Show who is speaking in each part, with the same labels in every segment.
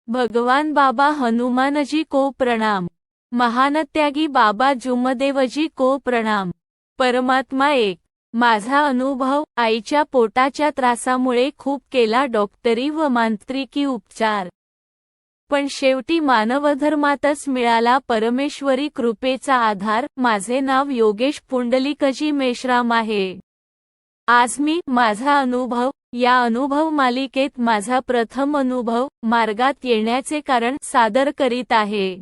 Speaker 1: भगवान बाबा हनुमानजी को प्रणाम। महानत्यागी बाबा जुमदेवजी को प्रणाम। परमात्मा एक। माझा अनुभव, आईच्या पोटाच्या त्रासामुळे खूप केला डॉक्टरी व मांत्रिकी उपचार, पण शेवटी मानवधर्मातच मिळाला परमेश्वरी कृपेचा आधार। माझे नाव योगेश पुंडलिकजी मेश्राम आहे। आज मी माझा अनुभव या अनुभव मालिकेत माझा प्रथम अनुभव मार्गात येण्याचे कारण सादर करीत आहे।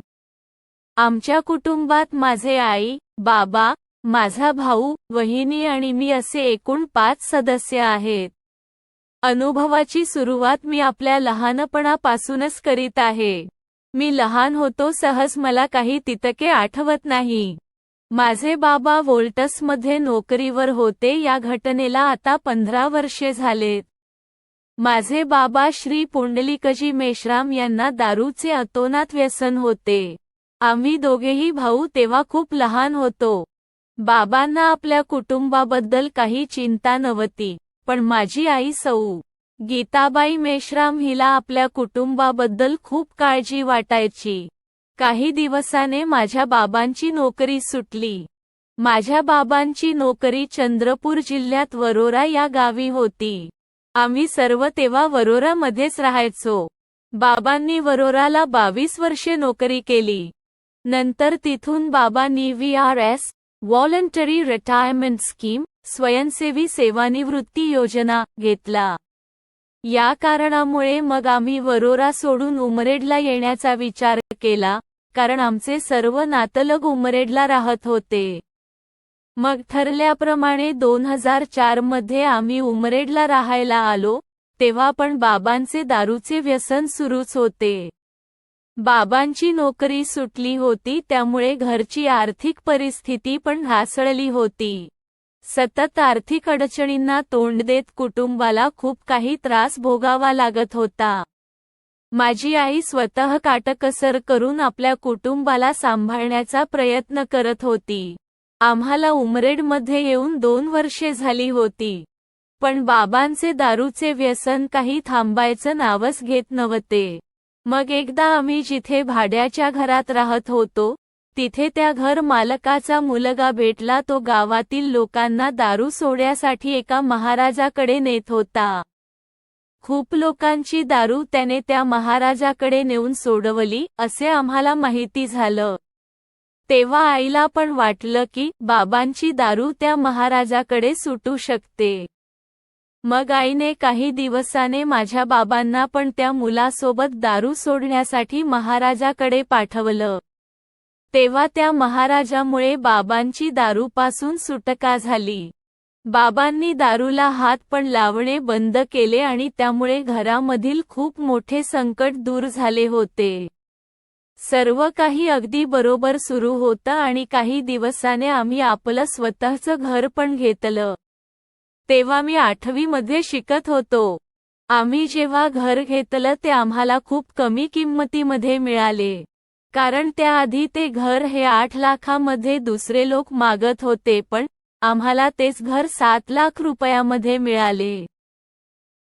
Speaker 1: आमच्या कुटुंबात माझे आई, बाबा, माझा भाऊ, वहिनी आणि मी असे एकूण 5 सदस्य आहेत। अनुभवाची सुरुवात मी आपल्या लहानपणापासूनच करीत आहे। मी लहान होतो, सहज मला काही तितके आठवत नाही। माझे बाबा व्होल्टसमध्ये नोकरीवर होते। या घटनेला आता 15 वर्षे झालेत। माझे बाबा श्री पुंडलिकजी मेश्राम यांना दारूचे अतोनात व्यसन होते। आम्ही दोघेही भाऊ तेव्हा खूप लहान होतो। बाबांना आपल्या कुटुंबाबद्दल काही चिंता नव्हती, पण माझी आई सौ गीताबाई मेश्राम हिला आपल्या कुटुंबाबद्दल खूप काळजी वाटायची। काही दिवसाने माझ्या बाबांची नोकरी सुटली। माझ्या बाबांची नोकरी चंद्रपूर जिल्ह्यात वरोरा या गावी होती। आम्ही सर्व तेव्हा वरोरामध्येच राहायचो। बाबांनी वरोराला 22 वर्षे नोकरी केली। नंतर तिथून बाबांनी VRS व्हॉलंटरी रिटायरमेंट स्कीम स्वयंसेवी सेवानिवृत्ती योजना घेतला। या कारणामुळे मग आम्ही वरोरा सोडून उमरेडला येण्याचा विचार केला, कारण आमचे सर्व नातलग उमरेडला राहत होते। मग ठरल्याप्रमाणे 2004 मध्ये आम्ही उमरेडला राहायला आलो। तेव्हा पण बाबांचे दारूचे व्यसन सुरूच होते। बाबांची नोकरी सुटली होती, त्यामुळे घरची आर्थिक परिस्थिती पण ढासळली होती। सतत आर्थिक अडचणींना तोंड देत कुटुंबाला खूप काही त्रास भोगावा लागत होता। माझी आई स्वतः काटकसर करून आपल्या कुटुंबाला सांभाळण्याचा प्रयत्न करत होती। आम्हाला उमरेडमध्ये येऊन 2 वर्षे झाली होती, पण बाबांचे दारूचे व्यसन काही थांबायचं नावच घेत नव्हते। मग एकदा आम्ही जिथे भाड्याच्या घरात राहत होतो, तिथे त्या घर मालकाचा मुलगा भेटला। तो गावातील लोकांना दारू सोडण्यासाठी एका महाराजाकडे नेत होता। खूप लोकांची दारू त्याने त्या महाराजाकडे नेऊन सोडवली असे आम्हाला माहिती झालं। तेव्हा आईला पण वाटलं की बाबांची दारू त्या महाराजाकडे सुटू शकते। मग आईने काही दिवसाने माझ्या बाबांना पण त्या मुलासोबत दारू सोडण्यासाठी महाराजाकडे पाठवलं। तेव्हा त्या महाराजामुळे बाबांची दारूपासून सुटका झाली। बाबांनी दारूला हात पण लावणे बंद केले आणि त्यामुळे घरामधील खूप मोठे संकट दूर झाले होते। सर्व काही अगदी बरोबर सुरू होतं आणि काही दिवसाने आम्ही आपलं स्वतःचं घर पण घेतलं। तेव्हा मी 8वी मध्ये शिकत होतो। आम्ही जेव्हा घर घेतलं ते आम्हाला खूप कमी किंमतीमध्ये मिळाले, कारण त्याआधी ते घर हे 8 लाखामध्ये दुसरे लोक मागत होते, पण आम्हाला तेच घर 7 लाख रुपयामध्ये मिळाले।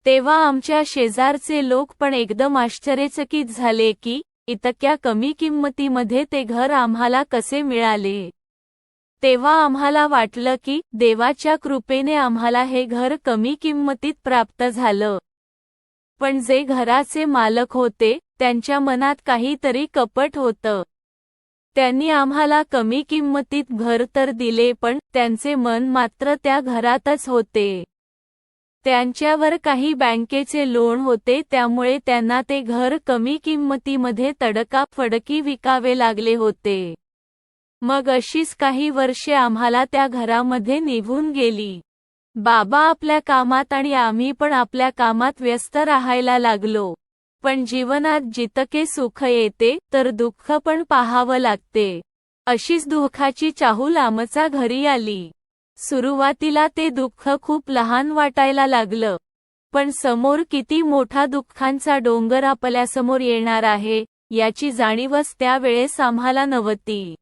Speaker 1: तेव्हा आमच्या शेजारचे लोक पण एकदम आश्चर्यचकित झाले की इतक्या कमी किंमतीमध्ये ते घर आम्हाला कसे मिळाले। तेव्हा आम्हाला वाटलं की देवाच्या कृपेने आम्हाला हे घर कमी किंमतीत प्राप्त झालं। पण जे घराचे मालक होते, त्यांच्या मनात काहीतरी कपट होतं। त्यांनी आम्हाला कमी किंमतीत घर तर दिले, पण त्यांचे मन मात्र त्या घरातच होते। त्यांच्यावर काही बँकेचे लोन होते, त्यामुळे त्यांना ते घर कमी किंमतीमध्ये तडकाफडकी विकावे लागले होते। मग अशीच काही वर्षे आम्हाला त्या घरामध्ये निघून गेली। बाबा आपल्या कामात आणि आम्ही पण आपल्या कामात व्यस्त राहायला लागलो। पण जीवनात जितके सुख येते तर दुःख पण पाहावं लागते। अशीच दुःखाची चाहूल आमच्या घरी आली। सुरुवातीला ते दुःख खूप लहान वाटायला लागलं, पण समोर किती मोठा दुःखांचा डोंगर आपल्यासमोर येणार आहे याची जाणीवच त्यावेळेस आम्हाला नव्हती।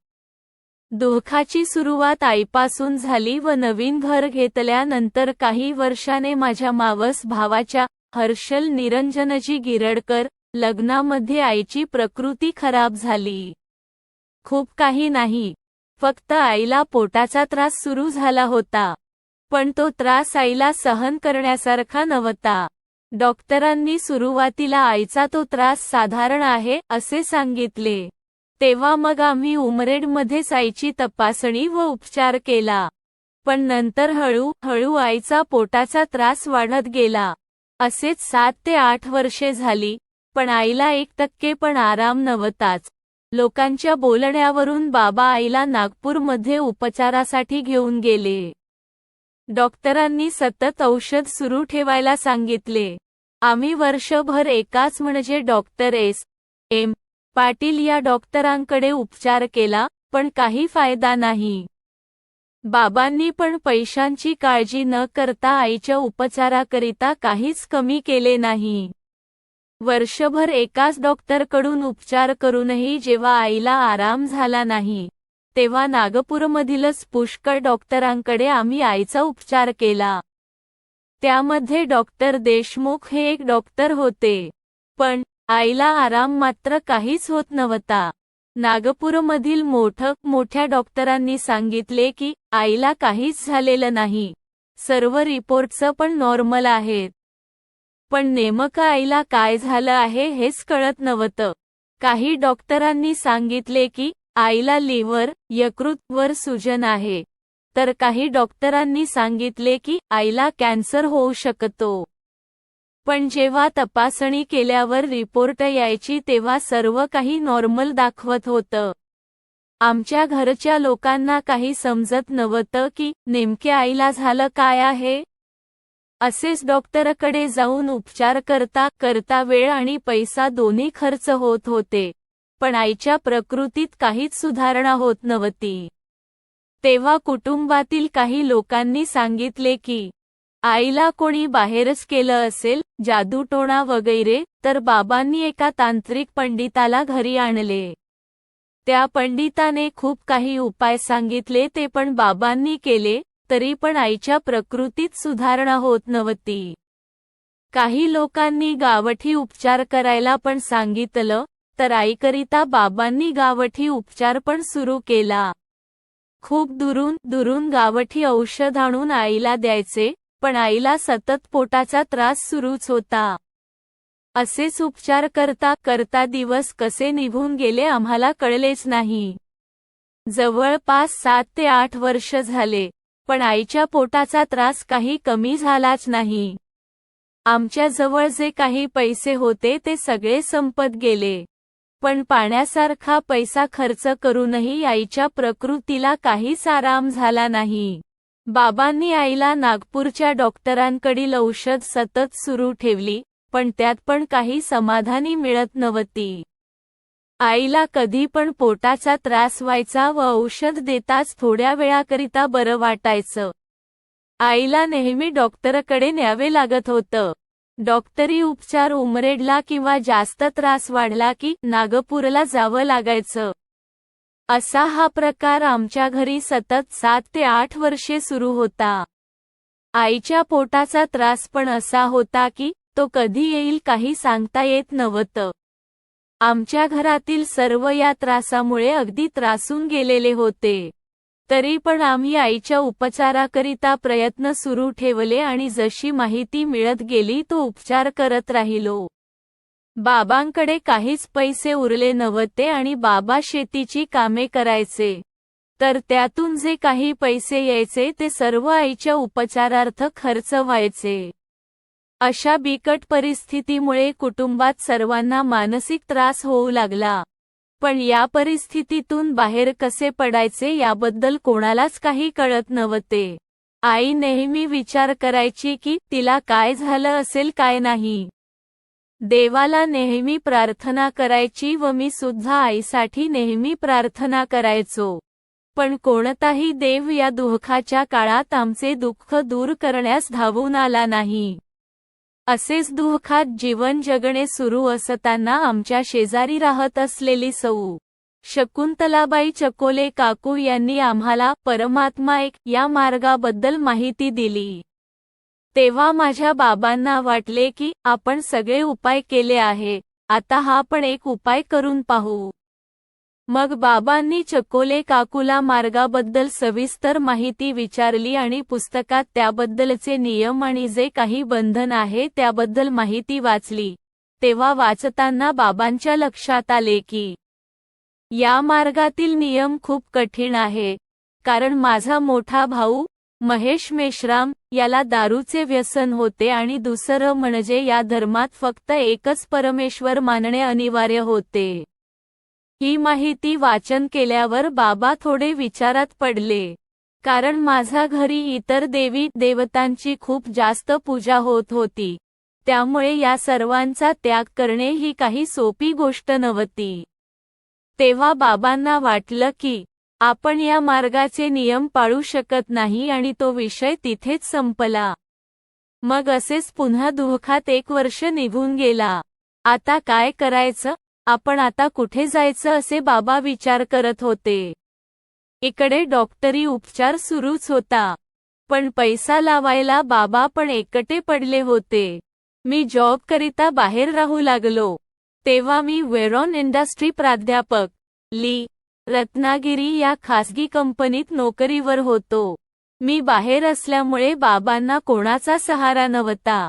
Speaker 1: दुःखाची सुरुवात आईपासून झाली व नवीन घर घेतल्यानंतर काही वर्षाने माझ्या मावस भावाच्या हर्षल निरंजनजी गिरडकर लग्नामध्ये आईची प्रकृती खराब झाली. खूप काही नाही, फक्त आईला पोटाचा त्रास सुरू झाला होता. पण तो त्रास आईला सहन करण्यासारखा नव्हता. डॉक्टरांनी सुरुवातीला आईचा तो त्रास साधारण आहे असे सांगितले. तेव्हा मग आम्ही उमरेडमध्येच आईची तपासणी व उपचार केला. पण नंतर हळूहळू आईचा पोटाचा त्रास वाढत गेला. असेच 7 ते 8 वर्षे झाली, पण आईला 1% पण आराम नव्हताच. लोकांच्या बोलण्यावरून बाबा आईला नागपूरमध्ये उपचारासाठी घेऊन गेले. डॉक्टरांनी सतत औषध सुरू ठेवायला सांगितले. आम्ही वर्षभर एकाच म्हणजे डॉक्टर एम. पाटील या डॉक्टरांकडे उपचार केला, पण काही फायदा नाही. बाबांनी पण पैशांची काळजी न करता आईच्या उपचाराकरिता काहीच कमी केले नाही. वर्षभर एकाच डॉक्टरकडून उपचार करूनही जेव्हा आईला आराम झाला नाही, तेव्हा नागपूरमधीलच पुष्कळ डॉक्टरांकडे आम्ही आईचा उपचार केला. त्यामध्ये डॉक्टर देशमुख हे एक डॉक्टर होते. पण आईला आराम मात्र काहीच होत नव्हता. नागपूरमधील मोठ्या डॉक्टरांनी सांगितले की आईला काहीच झालेलं नाही, सर्व रिपोर्ट्स पण नॉर्मल आहेत. पण नेमकं आईला काय झालं आहे हेच कळत नव्हतं. काही डॉक्टरांनी सांगितले की आईला लिव्हर, यकृतवर सूजन आहे, तर काही डॉक्टरांनी सांगितले की आईला कॅन्सर होऊ शकतो. पण जेव्हा तपासणी केल्यावर रिपोर्ट यायची तेव्हा सर्व काही नॉर्मल दाखवत होतं. आमच्या घरच्या लोकांना काही समजत नव्हतं की नेमके आईला झालं काय आहे. असेच डॉक्टरकडे जाऊन उपचार करता वेळ आणि पैसा दोन्ही खर्च होत होते, पण आईच्या प्रकृतीत काहीच सुधारणा होत नव्हती. तेव्हा कुटुंबातील काही लोकांनी सांगितले की आईला कोणी बाहेरच केलं असेल, जादूटोणा वगैरे. तर बाबांनी एका तांत्रिक पंडिताला घरी आणले. त्या पंडिताने खूप काही उपाय सांगितले, ते पण बाबांनी केले, तरी पण आईच्या प्रकृतीत सुधारणा होत नव्हती. काही लोकांनी गावठी उपचार करायला पण सांगितलं, तर आईकरिता बाबांनी गावठी उपचार पण सुरू केला. खूप दुरून गावठी औषध आणून आईला द्यायचे, पण आईला सतत पोटाचा त्रास सुरूच होता. असेच उपचार करता दिवस कसे निघून गेले आम्हाला कळलेच नाही. जवळपास 7 ते 8 वर्ष झाले, पण आईच्या पोटाचा त्रास काही कमी झालाच नाही. आमच्या जवळ जे काही पैसे होते ते सगळे संपत गेले. पण पाण्यासारखा पैसा खर्च करूनही आईच्या प्रकृतीला काहीच आराम झाला नाही. बाबांनी आईला नागपूरच्या डॉक्टरांकडील औषध सतत सुरू ठेवली, पण त्यात पण काही समाधानी मिळत नव्हती. आईला कधी पण पोटाचा त्रास व्हायचा व औषध देताच थोड्या वेळाकरिता बरं वाटायचं. आईला नेहमी डॉक्टरकडे न्यावे लागत होतं. डॉक्टरी उपचार उमरेडला किंवा जास्त त्रास वाढला की नागपूरला जावं लागायचं. असा हा प्रकार आमच्या घरी सतत 7 ते 8 वर्षे सुरू होता. आईच्या पोटाचा त्रास पण असा होता की तो कधी येईल काही सांगता येत नव्हतं. आमच्या घरातील सर्व या त्रासामुळे अगदी त्रासून गेलेले होते. तरी पण आम्ही आईच्या उपचाराकरिता प्रयत्न सुरू ठेवले आणि जशी माहिती मिळत गेली तो उपचार करत राहिलो. बाबांकडे काहीच पैसे उरले नव्हते आणि बाबा शेतीची कामे करायचे, तर त्यातून जे काही पैसे यायचे ते सर्व आईच्या उपचारार्थ खर्च व्हायचे. अशा बिकट परिस्थितीमुळे कुटुंबात सर्वांना मानसिक त्रास होऊ लागला. पण या परिस्थितीतून बाहेर कसे पडायचे याबद्दल कोणालाच काही कळत नव्हते. आई नेहमी विचार करायची की तिला काय झालं असेल काय नाही. देवाला नेहमी प्रार्थना करायची व मी सुद्धा आईसाठी नेहमी प्रार्थना करायचो. पण कोणताही देव या दुःखाच्या काळात आमचे दुःख दूर करण्यास धावून आला नाही. असेच दुःखात जीवन जगणे सुरू असताना आमच्या शेजारी राहत असलेली सौ. शकुंतलाबाई चकोले काकू यांनी आम्हाला परमात्मा एक या मार्गाबद्दल माहिती दिली. तेव्हा माझ्या बाबांना वाटले की आपण सगळे उपाय केले आहे, आता हा पण एक उपाय करून पाहू. मग बाबांनी चकोले काकूला मार्गाबद्दल सविस्तर माहिती विचारली आणि पुस्तकात त्याबद्दलचे नियम आणि जे काही बंधन आहे त्याबद्दल माहिती वाचली. तेव्हा वाचताना बाबांच्या लक्षात आले की या मार्गातील नियम खूप कठीण आहे, कारण माझा मोठा भाऊ महेश मेश्राम याला दारूचे व्यसन होते आणि दुसरं म्हणजे या धर्मात फक्त एकच परमेश्वर मानणे अनिवार्य होते. ही माहिती वाचन केल्यावर बाबा थोडे विचारात पडले, कारण माझ्या घरी इतर देवी देवतांची खूप जास्त पूजा होत होती, त्यामुळे या सर्वांचा त्याग करणे ही काही सोपी गोष्ट नव्हती. तेव्हा बाबांना वाटलं की आपण या मार्गाचे नियम पाळू शकत नाही आणि तो विषय तिथेच संपला. मग असेच पुन्हा दुःखात 1 वर्ष निघून गेला. आता काय करायचं, आपण आता कुठे जायचं असे बाबा विचार करत होते. इकडे डॉक्टरी उपचार सुरूच होता, पण पैसा लावायला बाबा पण एकटे पडले होते. मी जॉब करिता बाहेर राहू लागलो. तेव्हा मी वेरॉन इंडस्ट्री प्राध्यापक ली रत्नागिरी या खासगी कंपनीत नोकरीवर होतो. मी बाहेर असल्यामुळे बाबांना कोणाचा सहारा नव्हता.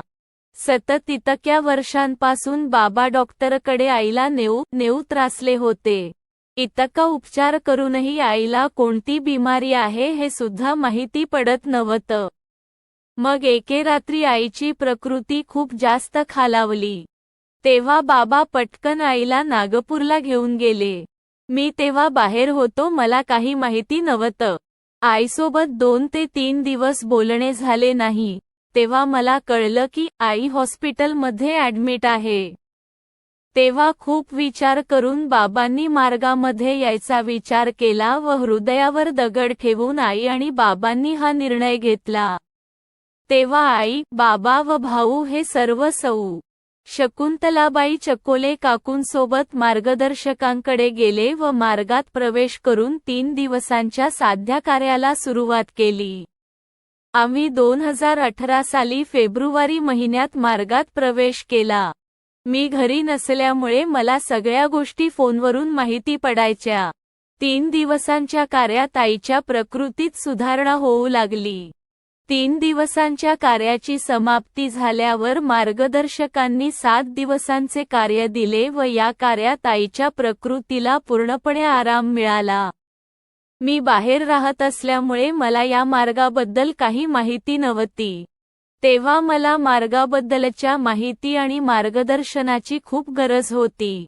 Speaker 1: सतत इतक्या वर्षांपासून बाबा डॉक्टरकडे आईला नेऊ त्रासले होते. इतका उपचार करूनही आईला कोणती बिमारी आहे हे सुद्धा माहिती पडत नव्हतं. मग एके रात्री आईची प्रकृती खूप जास्त खालावली. तेव्हा बाबा पटकन आईला नागपूरला घेऊन गेले. मी तेव्हा बाहेर होतो, मला काही माहिती नव्हतं. आईसोबत 2 ते 3 दिवस बोलणे झाले नाही. तेव्हा मला कळलं की आई हॉस्पिटलमध्ये ॲडमिट आहे. तेव्हा खूप विचार करून बाबांनी मार्गामध्ये यायचा विचार केला व हृदयावर दगड ठेवून आई आणि बाबांनी हा निर्णय घेतला. तेव्हा आई, बाबा व भाऊ हे सर्व सौ. शकुंतलाबाई चकोले काकूंसोबत मार्गदर्शकांकडे गेले व मार्गात प्रवेश करून 3 दिवसांच्या साध्या कार्याला सुरुवात केली. आम्ही 2018 साली फेब्रुवारी महिन्यात मार्गात प्रवेश केला. मी घरी नसल्यामुळे मला सगळ्या गोष्टी फोनवरून माहिती पडायच्या. 3 दिवसांच्या कार्यात आईच्या प्रकृतीत सुधारणा होऊ लागली. 3 दिवसांच्या कार्याची समाप्ती झाल्यावर मार्गदर्शकांनी 7 दिवसांचे कार्य दिले व या कार्यात आईच्या प्रकृतीला पूर्णपणे आराम मिळाला. मी बाहेर राहत असल्यामुळे मला या मार्गाबद्दल काही माहिती नव्हती. तेव्हा मला मार्गाबद्दलच्या माहिती आणि मार्गदर्शनाची खूप गरज होती.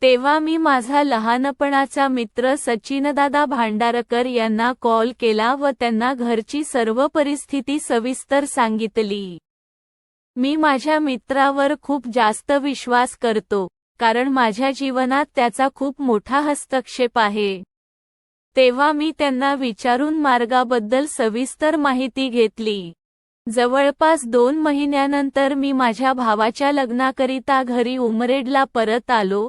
Speaker 1: तेव्हा मी माझा लहानपणाचा मित्र सचिनदादा भांडारकर यांना कॉल केला व त्यांना घरची सर्व परिस्थिती सविस्तर सांगितली. मी माझ्या मित्रावर खूप जास्त विश्वास करतो, कारण माझ्या जीवनात त्याचा खूप मोठा हस्तक्षेप आहे. तेव्हा मी त्यांना विचारून मार्गाबद्दल सविस्तर माहिती घेतली. जवळपास 2 महिन्यानंतर मी माझ्या भावाच्या लग्नाकरिता घरी उमरेडला परत आलो.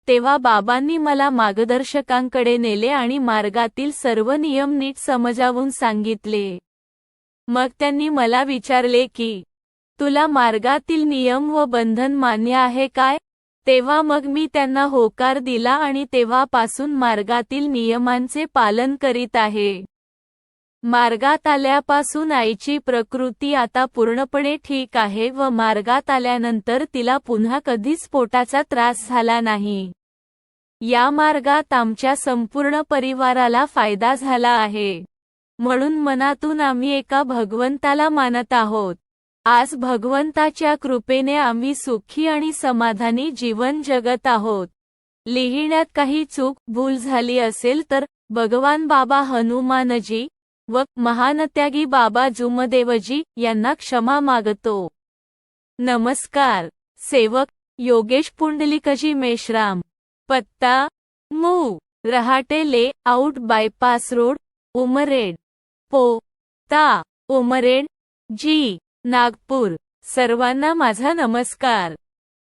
Speaker 1: तेव्हा बाबांनी मला मार्गदर्शकांकडे नेले आणि मार्गातील सर्व नियम नीट समजावून सांगितले. मग त्यांनी मला विचारले की तुला मार्गातील नियम व बंधन मान्य आहे काय? तेव्हा मग मी त्यांना होकार दिला आणि तेव्हापासून मार्गातील नियमांचे पालन करीत आहे. मार्गात आल्यापासून आईची प्रकृती आता पूर्णपणे ठीक आहे व मार्गात आल्यानंतर तिला पुन्हा कधीच पोटाचा त्रास झाला नाही. या मार्गात आमच्या संपूर्ण परिवाराला फायदा झाला आहे. म्हणून मनातून आम्ही एका भगवंताला मानत आहोत. आज भगवंताच्या कृपेने आम्ही सुखी आणि समाधानी जीवन जगत आहोत. लिहिण्यात काही चूक भूल झाली असेल तर भगवान बाबा हनुमानजी व महानत्यागी बाबा जुमदेवजी यांना क्षमा मागतो. नमस्कार. सेवक योगेश पुंडलिकजी मेश्राम. पत्ता मू. रहाटे ले आउट बायपास रोड, उमरेड. पो. ता. उमरेड जी. नागपूर. सर्वांना माझा नमस्कार.